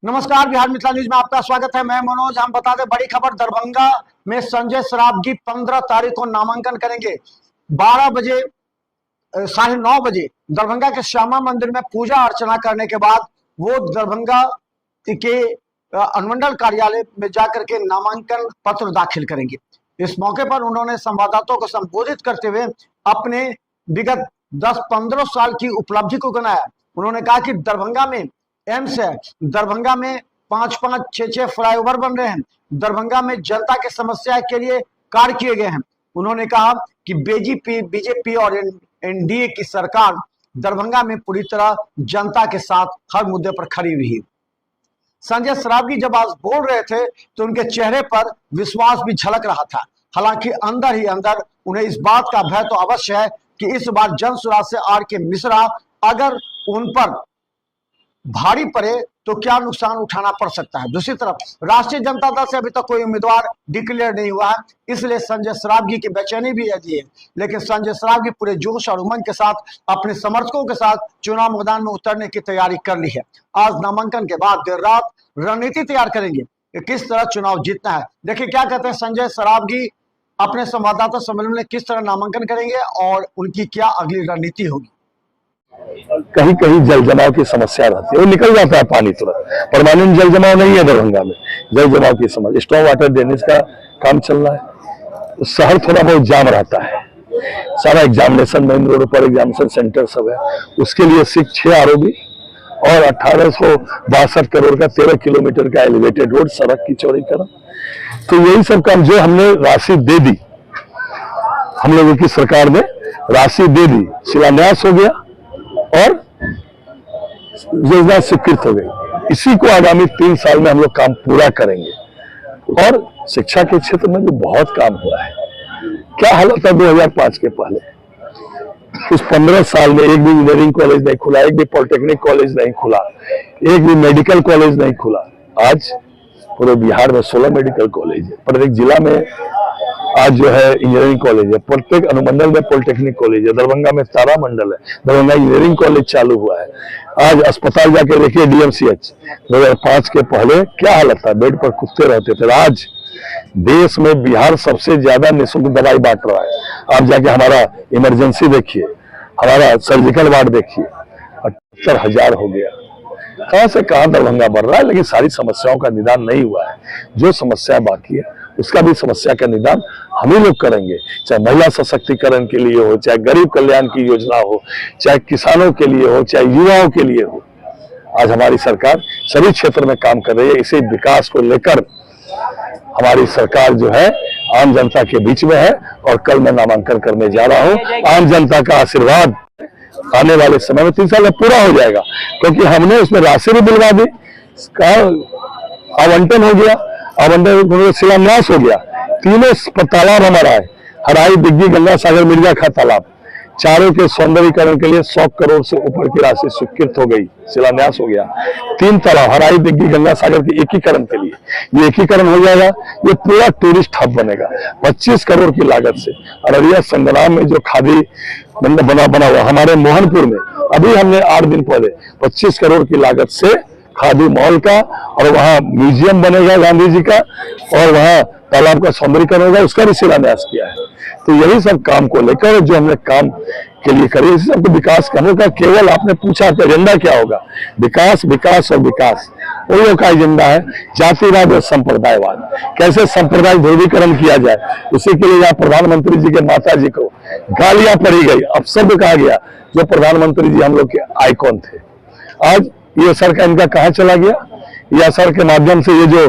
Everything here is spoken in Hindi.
नमस्कार, बिहार मिथिला न्यूज में आपका स्वागत है। मैं मनोज। हम बता दें बड़ी खबर, दरभंगा में संजय सरावगी 15 तारीख को नामांकन करेंगे। 12 बजे 9:30 बजे दरभंगा के श्यामा मंदिर में पूजा अर्चना करने के बाद वो दरभंगा के अनुमंडल कार्यालय में जाकर के नामांकन पत्र दाखिल करेंगे। इस मौके पर उन्होंने संवाददाताओं को संबोधित करते हुए अपने विगत 10-15 साल की उपलब्धि को गिनाया। उन्होंने कहा कि दरभंगा में एम्स है, दरभंगा में 5-5, 6-6 फ्लाईओवर बन रहे हैं, दरभंगा में जनता के समस्या के लिए कार्य किए गए हैं। उन्होंने कहा कि बीजेपी और एनडीए की सरकार दरभंगा में पूरी तरह जनता के साथ हर मुद्दे पर खड़ी हुई है। संजय सरावगी जब आज बोल रहे थे तो उनके चेहरे पर विश्वास भी झलक रहा था। हालांकि अंदर ही अंदर उन्हें इस बात का भय तो अवश्य है कि इस बार जनसुराज से आर.के. मिश्रा अगर उन पर भारी पड़े तो क्या नुकसान उठाना पड़ सकता है। दूसरी तरफ राष्ट्रीय जनता दल से अभी तक कोई उम्मीदवार डिक्लेयर नहीं हुआ है, इसलिए संजय सरावगी की बेचैनी भी रहती है। लेकिन संजय सरावगी पूरे जोश और उमंग के साथ अपने समर्थकों के साथ चुनाव मैदान में उतरने की तैयारी कर ली है। आज नामांकन के बाद देर रात रणनीति तैयार करेंगे कि किस तरह चुनाव जीतना है। देखिए क्या कहते हैं संजय सरावगी अपने संवाददाता सम्मेलन में, किस तरह नामांकन करेंगे और उनकी क्या अगली रणनीति होगी। कहीं कहीं जल जमाव की समस्या रहती है, वो निकल जाता है पानी तुरंत। परमानेंट जल जमाव नहीं है दरभंगा में, जल जमाव की समस्या, स्ट्रॉन्ग वाटर ड्रेनेज का काम चल रहा है। शहर थोड़ा बहुत जाम रहता है, सारा एग्जामिनेशन मेन रोड पर एग्जामिनेशन सेंटर सब है, उसके लिए सिर्फ 6 आरओबी और 1862 करोड़ का 13 किलोमीटर का एलिवेटेड रोड, सड़क की चौड़ीकरण। तो यही सब काम जो हमने राशि दे दी, हम लोगों की सरकार ने राशि दे दी, शिलान्यास हो गया और योजना स्वीकृत हो गई। इसी को आगामी 3 साल में हम लोग काम पूरा करेंगे। और शिक्षा के क्षेत्र में भी बहुत काम हुआ है। क्या हालत है 2005 के पहले, उस 15 साल में एक भी इंजीनियरिंग कॉलेज नहीं खुला, एक भी पॉलिटेक्निक कॉलेज नहीं खुला, एक भी मेडिकल कॉलेज नहीं खुला। आज पूरे बिहार में 16 मेडिकल कॉलेज है, प्रत्येक जिला में आज जो है इंजीनियरिंग कॉलेज है, प्रत्येक अनुमंडल में पॉलिटेक्निक कॉलेज है, दरभंगा में तारा मंडल है, दरभंगा इंजीनियरिंग कॉलेज चालू हुआ है। आज अस्पताल जाके देखिए डीएमसीएच, 2005 के पहले क्या हालत था, बेड पर कुत्ते रहते थे। आज देश में बिहार सबसे ज्यादा निःशुल्क दवाई बांट रहा है। आप जाके हमारा इमरजेंसी देखिए, हमारा सर्जिकल वार्ड देखिए, 78,000 हो गया। कहां से कहां दरभंगा बढ़ रहा है, लेकिन सारी समस्याओं का निदान नहीं हुआ है। जो समस्या बाकी है उसका भी समस्या का निदान हम ही लोग करेंगे, चाहे महिला सशक्तिकरण के लिए हो, चाहे गरीब कल्याण की योजना हो, चाहे किसानों के लिए हो, चाहे युवाओं के लिए हो। आज हमारी सरकार सभी क्षेत्र में काम कर रही है। इसी विकास को लेकर हमारी सरकार जो है आम जनता के बीच में है और कल मैं नामांकन करने जा रहा हूं। आम जनता का आशीर्वाद आने वाले समय में 3 साल में पूरा हो जाएगा, क्योंकि हमने उसमें राशि भी दिलवा दी, आवंटन हो गया, आवंटन शिलान्यास हो गया। 3 तालाब हमारा है, हराई, दिग्गी, गंगा सागर, मिर्जा खा तालाब, चारों के सौंदर्यीकरण के लिए 100 करोड़ से ऊपर की राशि स्वीकृत हो गई, शिलान्यास हो गया। 3 तालाब, हराई, दिग्गी, गंगा सागर के एकीकरण के लिए, ये एकीकरण हो जाएगा। ये पूरा टूरिस्ट हब बनेगा 25 करोड़ की लागत से। अररिया संग्राम में जो खादी बना हुआ, हमारे मोहनपुर में अभी हमने 8 दिन पहले 25 करोड़ की लागत से खादी मॉल का, और वहाँ म्यूजियम बनेगा गांधी जी का, और वहाँ तालाब का सौंदर्यीकरण होगा, उसका भी शिलान्यास किया है। तो यही सब काम को लेकर जो हमने काम के लिए करी, इसी सबको विकास करने का, केवल आपने पूछा कि एजेंडा क्या होगा, विकास, विकास और विकास, उन लोगों का एजेंडा है। जातिवाद और संप्रदायवाद, कैसे संप्रदाय ध्रुवीकरण किया जाए, उसी के लिए यहाँ प्रधानमंत्री जी के माता जी को गालियां पड़ी गई, अपशब्द कहा गया, जो प्रधानमंत्री जी हम लोग के आइकॉन थे। आज ये सर का इनका कहाँ चला गया, यह सर के माध्यम से ये जो